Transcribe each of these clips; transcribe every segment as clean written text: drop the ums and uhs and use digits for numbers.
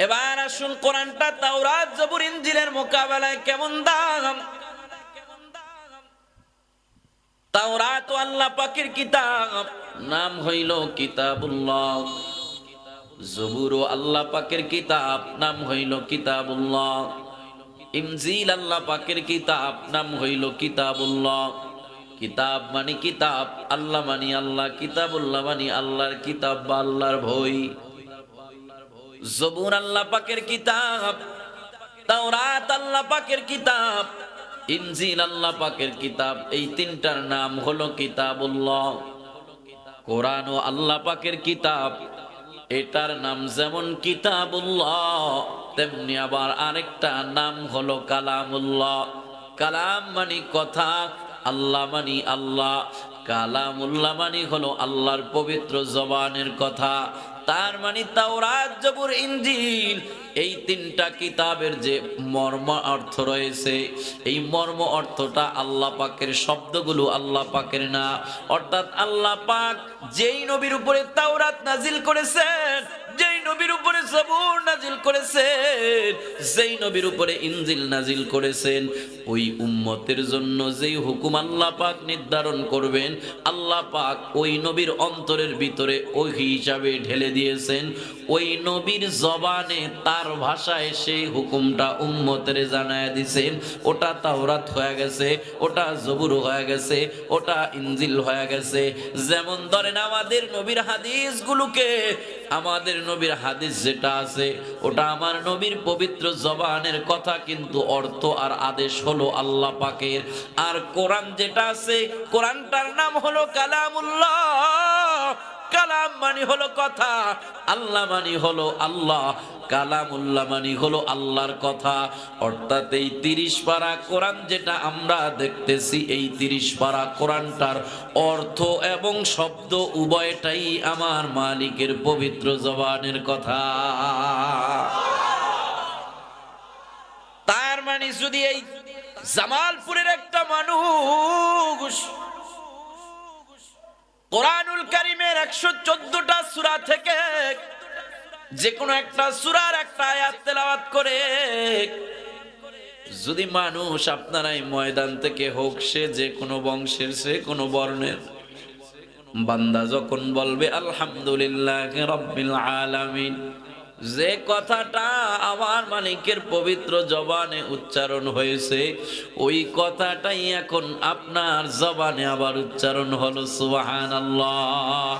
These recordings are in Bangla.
এবার আসুন কোরআনটা তাওরাত জবুর ইনজিলের মোকাবেলায় কেমন দাম। তাওরাত আল্লাহ পাকের কিতাব, নাম হইল কিতাবুল্লাহ। জবুর আল্লাহ পাকের কিতাব, নাম হইল কিতাবুল্লাহ। ইনজিল আল্লাহ পাকের কিতাব, নাম হইল কিতাবুল্লাহ। কিতাব মানে কিতাব, আল্লাহ মানে আল্লাহ, কিতাবুল্লাহ মানে আল্লাহর কিতাব বা আল্লাহর বই। জবুর আল্লাহ পাকের কিতাব, তাওরাত আল্লাহ পাকের কিতাব, ইনজিল আল্লাহ পাকের কিতাব। এই তিনটার নাম হলো কিতাবুল্লাহ। কোরআন ও আল্লাহ পাকের কিতাব, এটার নাম যেমন কিতাবুল্লাহ, তেমনি আবার আরেকটা নাম হলো কালামুল্লাহ। কালাম মানে কথা, আল্লাহ মানি আল্লাহ, কালামুল্লাহ মানে হলো আল্লাহর পবিত্র জবানের কথা। তার মানে তাওরাত জবুর ইনজিল এই তিনটা কিতাবের যে মর্ম অর্থ রয়েছে, এই মর্ম অর্থটা আল্লাহ পাকের শব্দগুলো আল্লাহ পাকের না। অর্থাৎ আল্লাহ পাক যেই নবীর উপরে তাওরাত নাজিল করেছেন, যেই নবীর উপরে জবুর নাজিল করেছেন, যেই নবীর উপরে ইনজিল নাজিল করেছেন, ওই উম্মতের জন্য যেই হুকুম আল্লাহ পাক নির্ধারণ করবেন, আল্লাহ পাক ওই নবীর অন্তরের ভিতরে ওই হিসাবে ঢেলে দিয়েছেন। ওই নবীর জবানে তার ভাষায় সেই হুকুমটা উম্মতের জানায় দিয়েছেন। ওটা তাওরাত হয়ে গেছে, ওটা জবুর হয়ে গেছে, ওটা ইনজিল হয়ে গেছে। যেমন ধরেন আমাদের নবীর হাদিসগুলোকে, আমাদের নবীর হাদিস যেটা আছে ওটা আমার নবীর পবিত্র জবানের কথা, কিন্তু অর্থ আর আদেশ হলো আল্লাহ পাকের। আর কোরআন যেটা আছে, কোরআনটার নাম হলো কালামুল্লাহ। কালাম মানে হলো কথা, আল্লাহ মানে হলো আল্লাহ, কালামুল্লাহ মানে হলো আল্লাহর কথা। অর্থাৎ এই 30 পারা কোরআন যেটা আমরা দেখতেছি, এই 30 পারা কোরআনটার অর্থ এবং শব্দ উভয়টাই আমার মালিকের পবিত্র জবানের কথা। তার মানে যদি এই জামালপুরের একটা মানুষ কোরআনুল কারীমের 114টা সূরা থেকে যে কোনো একটা সূরার একটা আয়াত তেলাওয়াত করে, যদি মানুষ আপনারা এই ময়দান থেকে হোক, সে যে কোনো বংশের, সে কোনো বর্ণের, বান্দা যখন বলবে আলহামদুলিল্লাহ রাব্বিল আলামিন, যে কথাটা আমার মালিকের পবিত্র জবানে উচ্চারণ হয়েছে, ওই কথাটাই এখন আপনার জবানে আবার উচ্চারণ হলো সুবহানাল্লাহ।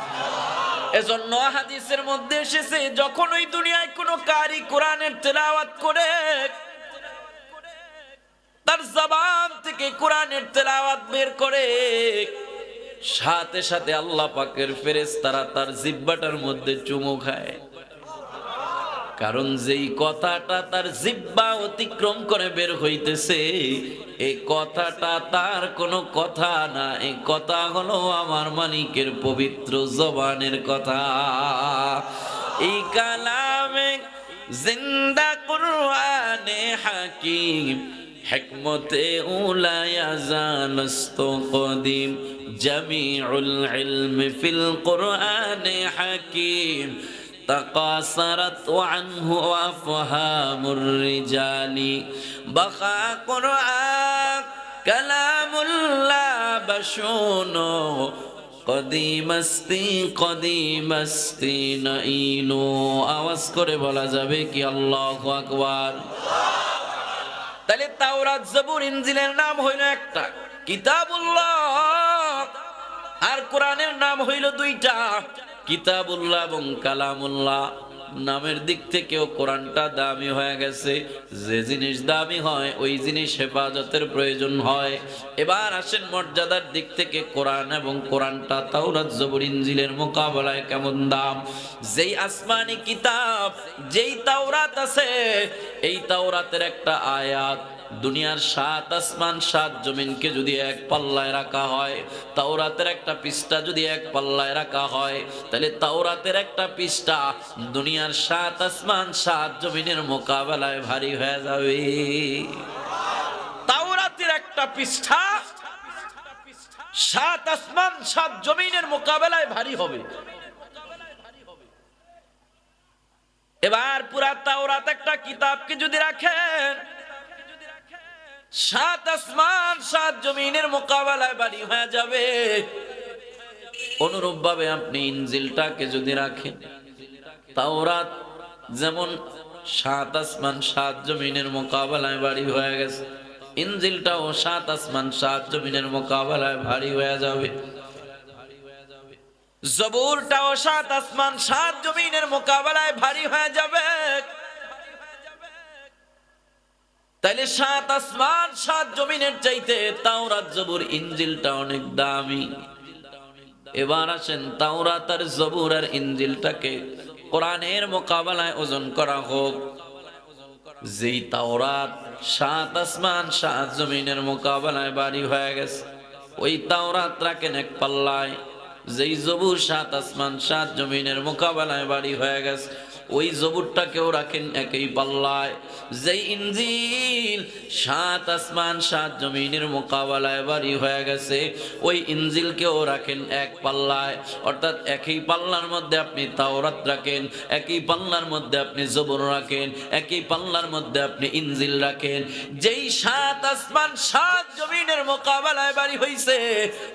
এজন্য হাদিসের মধ্যে এসেছে, যখন ওই দুনিয়ায় কোনো কারি কোরআনের তেলাওয়াত করে, তার জবান থেকে কোরআনের তেলাওয়াত বের করে, সাথে সাথে আল্লাহ পাকের ফেরেশতারা তার জিহ্বাটার মধ্যে চুমু খায়। কারণ যেই কথাটা তার জিহ্বা অতিক্রম করে বের হইতেছে, এই কথাটা তার কোনো কথা না, এই কথা হলো আমার মালিকের পবিত্র জবানের কথা। এই কালামে জিন্দা কুরআনে হাকিম, হিকমতে উলায়া জানস্ত কদিম, জামিউল ইলমি ফিল কুরআনে হাকিম, تقاصرت عنه أفهام الرجال, بقى قرآن كلام الله بشونو, قديم استی نئینو। আওয়াজ করে বলা যাবে কি আল্লাহু আকবার। তাহলে তাওরাত জবুর ইনজিলের নাম হইল একটা কিতাবুল্লাহ, আর কোরআনের নাম হইল দুইটা, কিতাবুল্লাহ এবং কালামুল্লাহ। নামের দিক থেকেও কোরআনটা দামি হয়ে গেছে। যে জিনিস দামি হয় ওই জিনিস হেফাজতের প্রয়োজন হয়। এবার আসেন মর্যাদার দিক থেকে কোরআন এবং কোরআনটা তাওরাত জবুর ইনজিলের মোকাবেলায় কেমন দাম। যেই আসমানি কিতাব, যেই তাওরাত আছে, এই তাওরাতের একটা আয়াত দুনিয়ার 7 আসমান 7 জমিনকে যদি এক পাল্লায় রাখা হয়, তাওরাতের একটা পৃষ্ঠা যদি এক পাল্লায় রাখা হয়, তাহলে তাওরাতের একটা পৃষ্ঠা দুনিয়ার 7 আসমান 7 জমিনের মোকাবেলায় ভারী হয়ে যাবে। তাওরাতের একটা পৃষ্ঠা 7 আসমান 7 জমিনের মোকাবেলায় ভারী হবে। এবার পুরা তাওরাত একটা কিতাবকে যদি রাখেন, 7 আসমান 7 জমিনের মোকাবেলায় বাড়ি হয়ে যাবে। অনুরূপ ভাবে আপনি ইনজিলটাকে যদি রাখেন, তাওরাত যেমন 7 আসমান 7 জমিনের মোকাবেলায় বাড়ি হয়ে গেছে, ইনজিলটাও 7 আসমান 7 জমিনের মোকাবেলায় ভারী হয়ে যাবে। জবুরটাও 7 আসমান 7 জমিনের মোকাবেলায় ভারী হয়ে যাবে। তাইলে 7 আসমান 7 জমিনের চাইতে তাওরাত জবুর ইনজিলটা অনেক দামি। এবার আসেন তাওরাত আর জবুর আর ইনজিলটাকে কোরআনের মোকাবেলায় ওজন করা হোক। যেই তাওরাত 7 আসমান 7 জমিনের মোকাবেলায় বাড়ি হয়ে গেছে, ওই তাওরাত রাখেন এক পাল্লায়। যেই জবুর 7 আসমান 7 জমিনের মোকাবেলায় বাড়ি হয়ে গেছে, ওই জবুরটাকেও রাখেন একই পাল্লায়। যেই ইনজিল 7 আসমান 7 জমিনের মোকাবেলায় বাড়ি হয়ে গেছে, ওই ইনজিলকেও রাখেন এক পাল্লায়। অর্থাৎ একই পাল্লার মধ্যে আপনি তাওরাত রাখেন, একই পাল্লার মধ্যে আপনি জবুর রাখেন, একই পাল্লার মধ্যে আপনি ইনজিল রাখেন। যেই 7 আসমান 7 জমিনের মোকাবেলায় বাড়ি হইছে,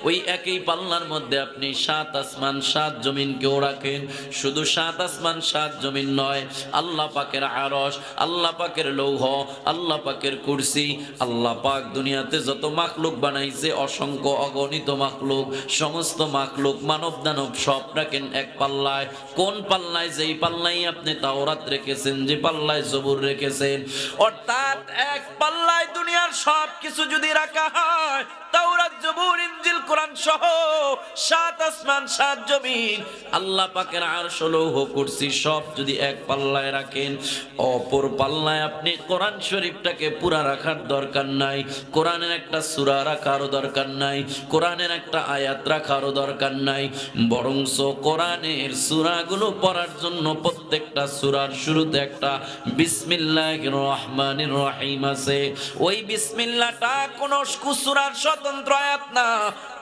ওই একই পাল্লার মধ্যে আপনি 7 আসমান 7 জমিনকেও রাখেন। শুধু 7 আসমান 7 জমিন নয়, আল্লাহ পাকের আরশ, আল্লাহ পাকের লৌহ, আল্লাহ পাকের কুরসি, আল্লাহ পাক দুনিয়াতে যত মাখলুক বানাইছে, অসংখ্য অগণিত মাখলুক, সমস্ত মাখলুক মানব দানব সব রাখেন এক পাল্লায়। কোন পাল্লায়? যেই পাল্লায় আপনি তাওরাত রেখেছেন, যে পাল্লায় জবুর রেখেছেন। অর্থাৎ এক পাল্লায় দুনিয়ার সব কিছু যদি রাখা হয়, তাওরাত জবুর ইনজিল কোরআন সহ 7 আসমান 7 জমিন, আল্লাহ পাকের আরশ লৌহ কুরসি সব যদি এক পাল্লায় রাখেন, অপর পাল্লায় আপনি কোরআন শরীফটাকে পুরা রাখার দরকার নাই, কোরআনের একটা সূরা রাখারও দরকার নাই, কোরআনের একটা আয়াত রাখারও দরকার নাই। বরংস কোরআনের সূরাগুলো পড়ার জন্য প্রত্যেকটা সূরার শুরুতে একটা বিসমিল্লাহির রহমানির রহিম আছে। ওই বিসমিল্লাহটা কোন সূরার স্বতন্ত্র আয়াত না।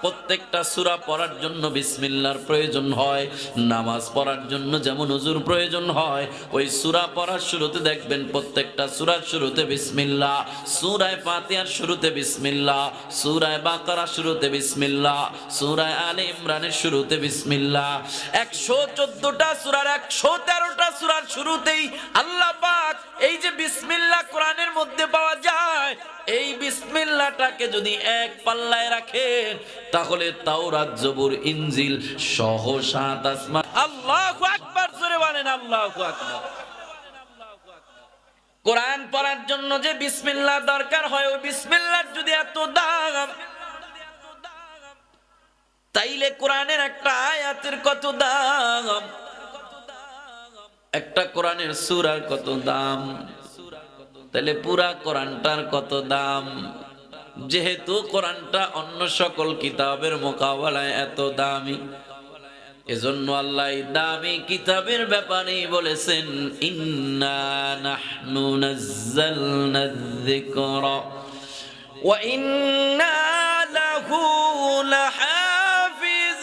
প্রত্যেকটা সূরা পড়ার জন্য বিসমিল্লাহর প্রয়োজন হয়। নামাজ পড়ার জন্য যেমন ওযুর প্রয়োজন হয়, ওই সূরা পড়ার শুরুতে দেখবেন প্রত্যেকটা সূরার শুরুতে বিসমিল্লাহ। সূরা ফাতিহার শুরুতে বিসমিল্লাহ, সূরা বাকারা শুরুতে বিসমিল্লাহ, সূরা আলে ইমরানের শুরুতে বিসমিল্লাহ। 114টা সূরার 113টা সূরার শুরুতেই আল্লাহ পাক এই যে বিসমিল্লাহ কোরআনের মধ্যে পাওয়া যায়, এই বিসমিল্লাহটাকে যদি এক পাল্লায় রাখেন, তাহলে তাওরাত জবুর ইনজিল সহ 7 আসমান। আল্লাহু আকবার, জোরে বলেন আল্লাহু আকবার। কোরআন পড়ার জন্য যে বিসমিল্লাহ দরকার হয়, ওই বিসমিল্লাহর যদি এত দাম, তাইলে কোরআনের একটা আয়াতের কত দাম, একটা কোরআনের সূরার কত দাম, তাহলে পুরা কোরআনটার কত দাম। যেহেতু কোরআনটা অন্য সকল কিতাবের মোকাবেলায় এত দামি, এজন্য আল্লাহ দামি কিতাবের ব্যাপারে বলেছেন, ইন্না নাহনু নাযালনা যিকরা ওয়া ইন্না লাহু লাহাফিজুন।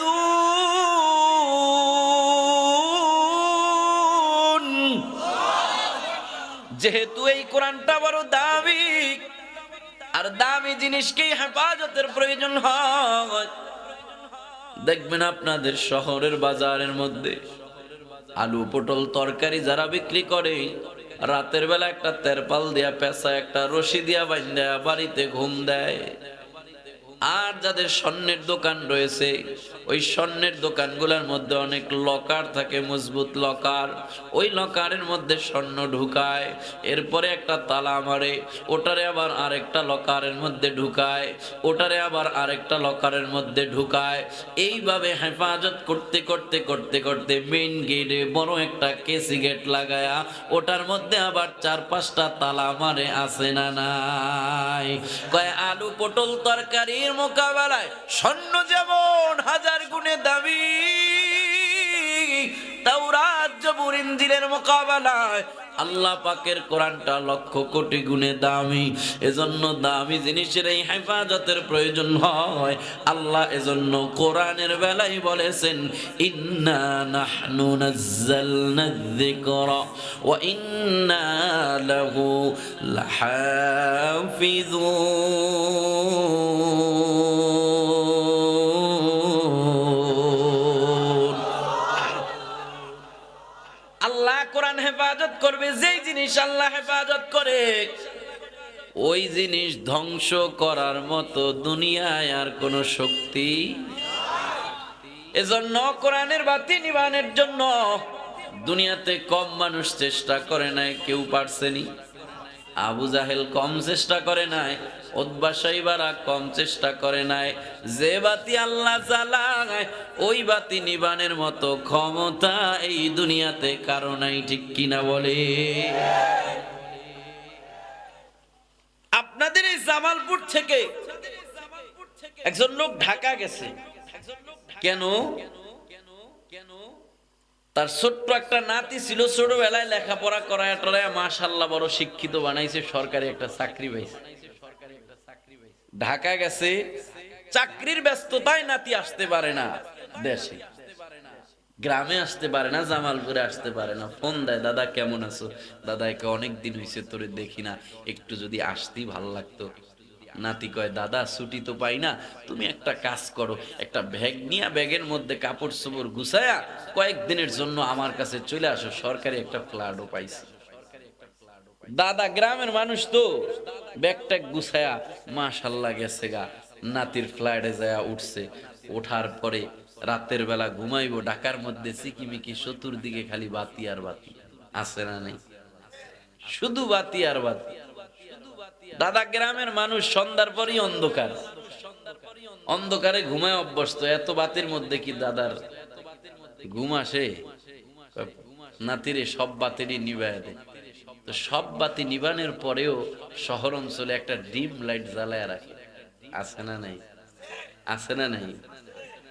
যেহেতু এই কোরআনটা বড় দামি, আর দামি জিনিসকে হেফাজতের প্রয়োজন হয়। দেখবেন আপনাদের শহরের বাজারের মধ্যে আলু পটল তরকারি যারা বিক্রি করে, রাতের বেলা একটা তেরপাল দিয়া পেঁচা একটা রশি দিয়া বাঁধা বাড়িতে ঘুম দেয়। আর যাদের স্বর্ণের দোকান রয়েছে, ওই স্বর্ণের দোকানগুলোর মধ্যে অনেক লকার থাকে, মজবুত লকার। ওই লকারের মধ্যে স্বর্ণ ঢুকায়, এরপরে একটা তালা মারে, ওটারে আবার আরেকটা লকারের মধ্যে ঢুকায়, ওটারে আবার আরেকটা লকারের মধ্যে ঢুকায়। এইভাবে হেফাজত করতে করতে করতে করতে মেইন গেটে বড় একটা কেসি গেট লাগায়া, ওটার মধ্যে আবার 4-5টা তালা মারে, আছে না নাই? কয় আলু পটল তরকারির মোকাবেলায় স্বর্ণ যেমন 1000 গুণে দামি, তাওরাত জবুর ইনজিলের মোকাবেলায় আল্লাহ পাকের কোরআনটা লক্ষ কোটি গুণে দামি। এজন্য দামি জিনিসের এই হেফাজতের প্রয়োজন হয়। আল্লাহ এজন্য কোরআনের বেলায় বলেছেন, ইন্না নাহনু নাজ্জালনা যিকরা ওয়া ইন্না লাহু লাহাফিজুন। আল্লাহ কোরআন হেফাজত করবে। যেই জিনিস আল্লাহ হেফাজত করে ওই জিনিস ধ্বংস করার মতো দুনিয়ায় আর কোনো শক্তি। এজন্য কোরআনের বাতি নিবানের জন্য দুনিয়াতে কম মানুষ চেষ্টা করে নাই, কেউ পারছেনি। আবু জাহেল কম চেষ্টা করে নাই, উতবা শাইবারা কম চেষ্টা করে নাই। যে বাতি আল্লাহ জ্বালায় ওই বাতি নিবানের মতো ক্ষমতা এই দুনিয়াতে কারো নাই, ঠিক কিনা বলে? আপনাদের এই জামালপুর থেকে একজন লোক ঢাকা গেছে। কেন? তার ছোট্ট একটা নাতি ছিল, ছোটবেলায় লেখাপড়া করায় টরায় মাশাআল্লাহ বড় শিক্ষিত বানাইছে, সরকারি একটা চাকরি পাইছে। ঢাকা গেছে, চাকরির ব্যস্ততায় নাতি আসতে পারে না দেশে, গ্রামে আসতে পারে না, জামালপুরে আসতে পারে না। ফোন দেয়, দাদা কেমন আছো? দাদা একে অনেকদিন হয়েছে তোরে দেখি না, একটু যদি আসতেই ভালো লাগতো। নাতি কয়, দাদা ছুটি তো পাই না, তুমি একটা কাজ করো, একটা ব্যাগ নিয়ে ব্যাগের মধ্যে কাপড় চোপড় গুছায়া কয়েকদিনের জন্য আমার কাছে চলে আসো, সরকারি একটা ফ্ল্যাটও পাইছি। দাদা গ্রামের মানুষ তো, ব্যাগটা গুছায়া মাশাআল্লাহ গেছে গা, নাতির ফ্ল্যাটে যায় উঠছে। ওঠার পরে রাতের বেলা ঘুমাইবো, ঢাকার মধ্যে চিকিমিকি চতুর্দিকে খালি বাতি আর বাতি, আছে না নেই? শুধু বাতি আর বাতি। দাদা গ্রামের মানুষ, সন্ধ্যার পরই অন্ধকার, অন্ধকারে ঘুমায় অভ্যস্ত। এত বাতির মধ্যে কি দাদার ঘুম আসে? নাতিরে সব বাতিরই নিবায় দেয়। তো সব বাতি নিবানের পরেও শহর অঞ্চলে একটা ডিম লাইট জ্বালায় রাখে, আছে না নাই? আছে না নাই?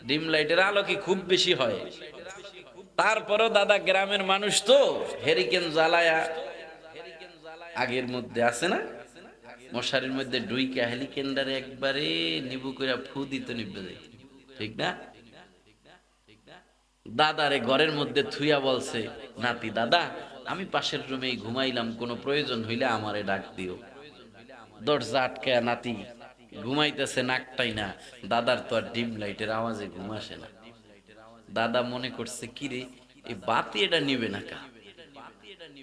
ডিম লাইটের আলো কি খুব বেশি হয়? তারপরও দাদা গ্রামের মানুষ তো হেরিকেন জ্বালায়া, আগের মধ্যে আছে না, মশারির মধ্যে ডুইকা হেলিকেন্ডারে একবারে নিবু করে ফু দিত, নিবে যায়, ঠিক না? দাদারে ঘরের মধ্যে থুইয়া বলছে নাতি, দাদা আমি পাশের রুমেই ঘুমাইলাম, কোনো প্রয়োজন হইলে আমারে ডাক দিও। দরজা আটকায়া নাতি ঘুমাইতেছে, নাকটাই না। দাদার তো আর ডিম লাইটের আওয়াজে ঘুম আসে না। দাদা মনে করছে, কিরে এই বাতি এটা নিবে না কা?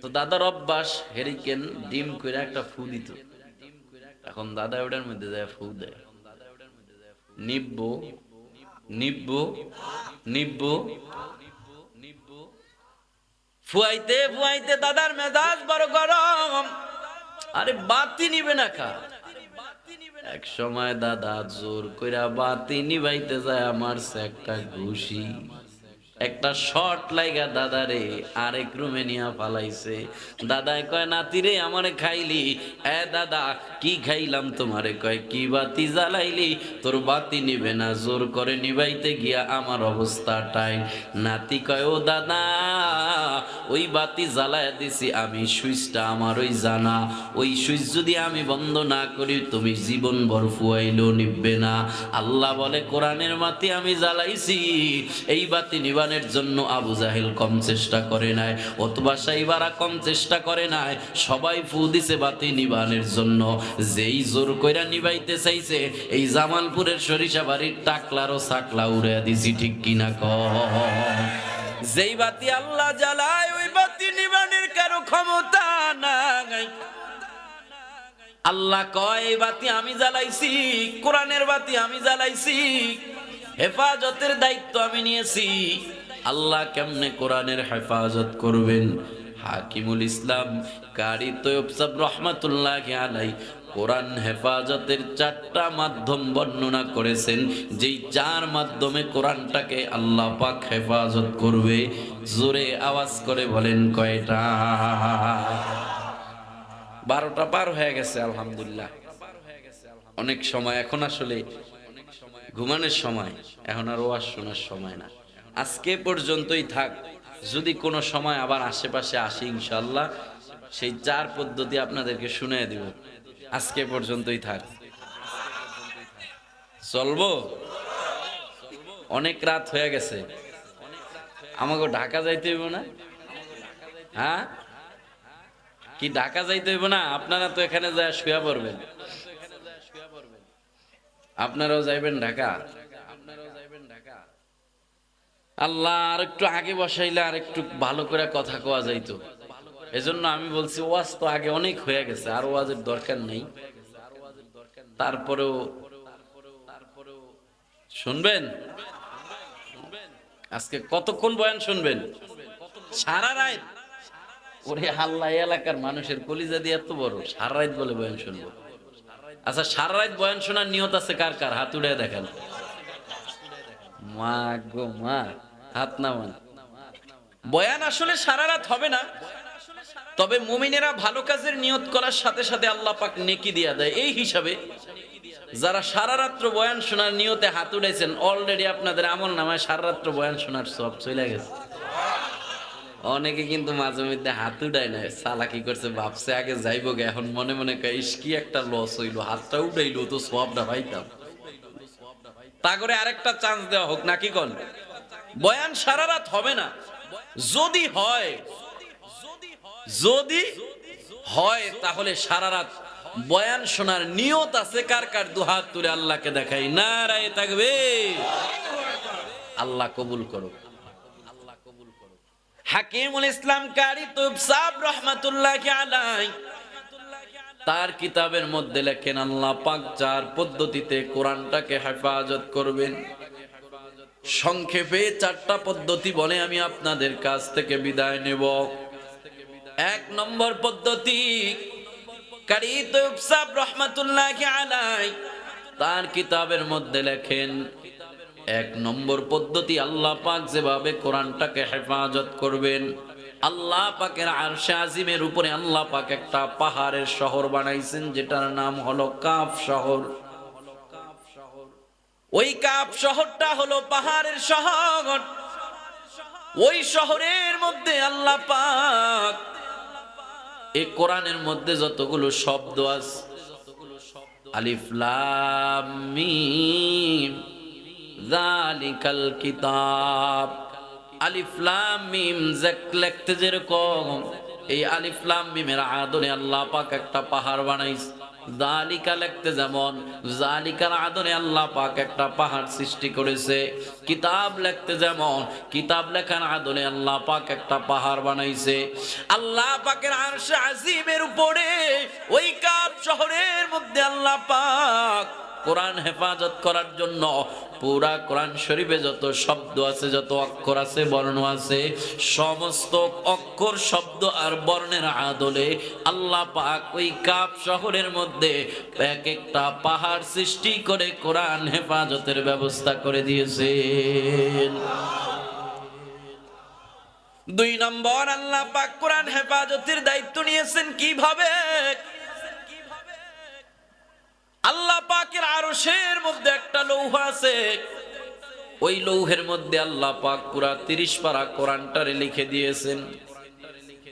তো দাদার অভ্যাস, হেরিকেন ডিম করে একটা ফু দিত। এখন দাদা ওটার মধ্যে যায় ফু দেয়, নিব্বো নিব্বো নিব্বো। ফুয়াইতে ফুয়াইতে দাদার মেজাজ বড় গরম, আরে বাতি নিবে না কা? এক সময় দাদা জোর কইরা বাতি নিবাইতে যায়, আমার একটা ঘুষি, একটা শর্ট লাইগা দাদারে আরেক রুমে নিয়া ফালাইছে। দাদায় কয়, নাতি রে আমারে খাইলি? এ দাদা কি খাইলাম তোমারে? কয়, কি বাতি জ্বালাইলি? তোর বাতি নিবে না, জোর করে নিবাইতে গিয়া আমার অবস্থাটাই। নাতি কয়, ও দাদা ওই বাতি জ্বালায় দিছি আমি, সুইচটা আমার ওই জানা, ওই সুইচ যদি আমি বন্ধ না করি তুমি জীবন ভর ফুয়াইলেও নিবে না। আল্লাহ বলে, কোরআনের বাতি আমি জ্বালাইছি, এই বাতি নিবা জন্য আবু জাহেল কম চেষ্টা করে নাই, উতবা শাইবারা কম চেষ্টা করে নাই, সবাই ফু দিছে বাতি নিবানের জন্য। যেই জোর কইরা নিবাইতে চাইছে, এই জামালপুরের সরিষাবাড়ির টাকলারও সাকলা উড়ে দিছি, ঠিক কিনা কয়? যেই বাতি আল্লাহ জ্বালায় ওই বাতি নিবানের কারো ক্ষমতা নাই। আল্লাহ কয়, এই বাতি আমি জ্বালাইছি, কোরআনের বাতি আমি জ্বালাইছি, হেফাজতের দায়িত্ব আমি নিয়েছি। আল্লাহ কেমনে কোরআনের হেফাজত করবেন? হাকিমুল ইসলাম কারি তৈয়ব সাহেব রহমাতুল্লাহি আলাইহি কোরআন হেফাজতের 4টা মাধ্যম বর্ণনা করেছেন, যেই 4 মাধ্যমে কোরআনটাকে আল্লাহ পাক হেফাজত করবে। জোরে আওয়াজ করে বলেন কয়টা? 12টা পার হয়ে গেছে আলহামদুলিল্লাহ। অনেক সময়, এখন আসলে ঘুমানোর সময়, এখন আর ওয়াজ শোনার সময় না। আজকে পর্যন্তই থাক, যদি কোনো সময় আবার আশেপাশে আসি ইনশাআল্লাহ সেই 4 পদ্ধতি আপনাদেরকে শুনিয়ে দিব। আজকে পর্যন্তই থাক। চলবো? অনেক রাত হয়ে গেছে, আমাকে ঢাকা যাইতে হইব না? হ্যাঁ, কি ঢাকা যাইতে হইব না? আপনারা তো এখানে যায় শুয়া পড়বেন, আপনারাও যাইবেন ঢাকা। আল্লাহ আর একটু আগে বসাইলে আর একটু ভালো করে কথা কোয়া যাইতো। এজন্য আমি বলছি ওয়াজ তো আগে অনেক হয়ে গেছে, আর ওয়াজের দরকার নেই। তারপরেও শুনবেন? আজকে কতক্ষণ বয়ান শুনবেন? সারা রাত? ওরে আল্লাহ, এলাকার মানুষের কলিজা দিয়ে এত বড়, সারা রাত বলে বয়ান শুনবো? আচ্ছা, সারা রাত বয়ান শোনার নিয়ত আছে কার কার? হাত উড়ে দেখান। মা গো মা, হাত নামান। বয়ান আসলে সারা রাত হবে না, তবে মুমিনেরা ভালো কাজের নিয়ত করার সাথে সাথে আল্লাহ পাক নেকি দিয়া দেয়। এই হিসাবে যারা সারা রাত্র বয়ান শোনার নিয়তে হাত উঠাইছেন, অলরেডি আপনাদের আমল নামায় সারা রাত্র বয়ান শোনার সব চলে গেছে। অনেকে কিন্তু মাঝে মধ্যে হাত উঠায় না, চালাকি করছে, ভাবছে আগে যাইবো গে, এখন মনে মনে কইস কি একটা লস হইলো, হাতটা উঠাইলো তো সবটা পাইতাম। তা করে আরেকটা চান্স দেওয়া হোক নাকি কোন? বয়ান সারা রাত হবে না, যদি হয় তাহলে সারা রাত বয়ান শোনার নিয়ত আছে কার কার? দুহাত তুলে আল্লাহকে দেখাই, নারায়ে তাকবীর। আল্লাহ কবুল করুক। হাকিমুল ইসলাম কারি তুব সাহেব রহমাতুল্লাহি আলাইহি তার কিতাবের মধ্যে লেখেন আল্লাহ পাক 4 পদ্ধতিতে কোরআনটাকে হেফাজত করবেন। সংক্ষেপে 4টা পদ্ধতি বলে আমি আপনাদের কাছ থেকে বিদায় নেব। 1 নম্বর পদ্ধতি, কারি তুব সাহেব রহমাতুল্লাহি আলাইহি তার কিতাবের মধ্যে লেখেন 1 নম্বর পদ্ধতি, আল্লাহ পাক যেভাবে কোরআনটাকে হেফাজত করবেন, আল্লাহ পাকের আরশে আজিমের উপরে আল্লাহ পাক একটা পাহাড়ের শহর বানাইছেন, যেটার নাম হলো কাফ শহর। ওই কাফ শহরটা হলো পাহাড়ের শহর। ওই শহরের মধ্যে আল্লাহ পাক এই কোরআনের মধ্যে যতগুলো শব্দ আছে, আলিফ লাম মিম যালিকাল কিতাব, আলিফ লাম মিম লিখতে যেরকম এই আলিফ লাম মিমের আদরে আল্লাহ পাক একটা পাহাড় বানাইছে। যালিকা লিখতে যেমন যালিকার আদরে আল্লাহ পাক একটা পাহাড় সৃষ্টি করেছে। কিতাব লিখতে যেমন কিতাব লেখার আদরে আল্লাহ পাক একটা পাহাড় বানাইছে। আল্লাহ পাকের আরশে আজিমের উপরে ওই কাফ শহরের মধ্যে আল্লাহ পাক কোরআন হেফাজত করার জন্য পুরা কোরআন শরীফে যত শব্দ আছে, যত অক্ষর আছে, বর্ণ আছে, সমস্ত অক্ষর, শব্দ আর বর্ণের আদলে আল্লাহ পাক ওই কাফ শহরের মধ্যে এক একটা পাহাড় সৃষ্টি করে কোরআন হেফাজতের ব্যবস্থা করে দিয়েছেন। 2 নম্বর, আল্লাহ পাক কোরআন হেফাজতের দায়িত্ব নিয়েছেন কিভাবে? আল্লাহ পাকের আরশের মধ্যে একটা লৌহ আছে, ওই লৌহের মধ্যে আল্লাহ পাক পুরা 30 পারা কোরআনটারে লিখে দিয়েছেন।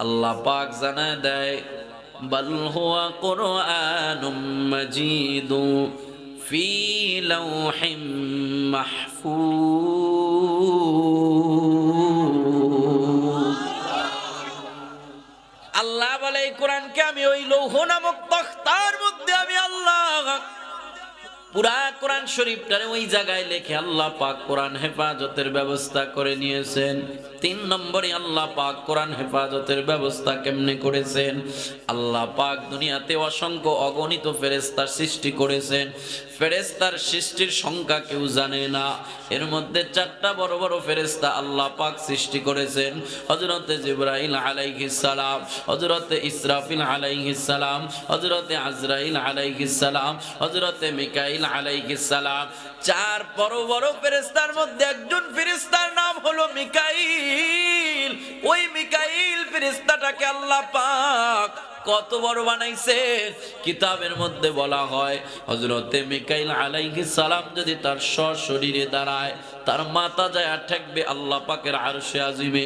আল্লাহ পাক জানায় দেয়, বাল হুয়া কুরআনুম মাজিদু ফি লাওহিম মাহফুজ। আল্লাহ বলে এই কোরআনকে আমি ওই লৌহ নামক তখতার মধ্যে আমি আল্লাহ পুরা কোরআন শরীফটারে ওই জায়গায় লিখে আল্লাহ পাক কোরআন হেফাজতের ব্যবস্থা করে নিয়েছেন। 3 নম্বরে আল্লাহ পাক কোরআন হেফাজতের ব্যবস্থা কেমনে করেছেন? আল্লাহ পাক দুনিয়াতে অসংখ্য অগণিত ফেরেশতা সৃষ্টি করেছেন। ফেরেশতার সৃষ্টির সংখ্যা কেউ জানে না। এর মধ্যে 4টা বড় বড় ফেরেশতা আল্লাহ পাক সৃষ্টি করেছেন। হযরতে জিবরাইল আলাইহিস সালাম, হযরতে ইসরাফিল আলাইহিস সালাম, হযরতে আজরাইল আলাইহিস সালাম, হযরতে মিকাইল আলাইহিস সালাম। 4 বড় বড় ফেরেশতার মধ্যে একজন ফেরেশতার নাম হলো মিকাইল। ওই মিকাইল ফেরেশতাটাকে আল্লাহ পাক কত বড় বানাইছেন? কিতাবের মধ্যে বলা হয় হযরতে মিকাইল আলাইহিস সালাম যদি তার সশরীরে দাঁড়ায়, তার মাথা যায় ঠেকবে আল্লাহ পাকের আরশে আজিমে।